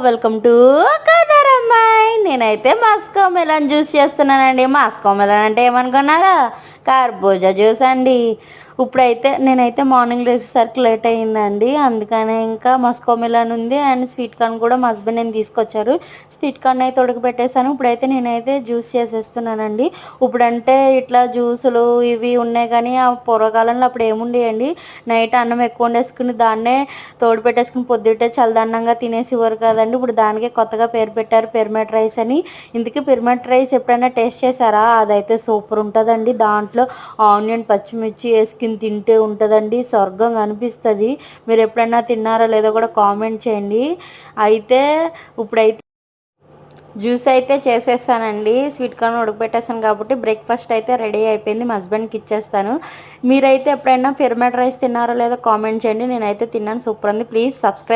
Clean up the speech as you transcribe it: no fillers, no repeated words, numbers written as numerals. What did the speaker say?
Welcome to కదరమ్మాయి. నేనైతే musk melon juice చేస్తున్నానండి. మాస్కో మెలన్ అంటే ఏమనుకున్నారా? కర్బూజా జ్యూస్ అండి. ఇప్పుడైతే నేనైతే మార్నింగ్ లేచేసరికి లేట్ అయ్యిందండి. అందుకనే ఇంకా మస్కో మెలన్ ఉంది అండ్ స్వీట్ కార్న్ కూడా మా హస్బెండ్ నేను తీసుకొచ్చారు. స్వీట్ కార్న్ అయితే ఉడకబెట్టేసాను. ఇప్పుడైతే నేనైతే జ్యూస్ చేసేస్తున్నానండి. ఇప్పుడంటే ఇట్లా జ్యూసులు ఇవి ఉన్నాయి, కానీ ఆ పూర్వకాలంలో అప్పుడు ఏముండేయండి, నైట్ అన్నం ఎక్కువ వండేసుకుని దాన్నే తోడు పెట్టేసుకుని పొద్దుటే చల్లదన్నంగా తినేసి ఇవ్వరు కదండి. ఇప్పుడు దానికే కొత్తగా పేరు పెట్టారు, పిరమిడ్ రైస్ అని. ఇందుకే పిరమిడ్ రైస్ ఎప్పుడైనా టేస్ట్ చేశారా? అదైతే సూపర్ ఉంటుందండి. దాంట్లో ఆనియన్ పచ్చిమిర్చి వేసుకుని తింటే ఉంటుందండి, స్వర్గం అనిపిస్తుంది. మీరు ఎప్పుడైనా తిన్నారో లేదో కూడా కామెంట్ చేయండి. అయితే ఇప్పుడైతే జ్యూస్ అయితే చేసేసానండి. స్వీట్ కార్న్ ఉడకబెట్టేసాను కాబట్టి బ్రేక్ఫాస్ట్ అయితే రెడీ అయిపోయింది. మా హస్బెండ్కి ఇచ్చేస్తాను. మీరైతే ఎప్పుడైనా పిరమిడ్ రైస్ తిన్నారో లేదో కామెంట్ చేయండి. నేనైతే తిన్నాను, సూపర్ ఉంది. Please subscribe.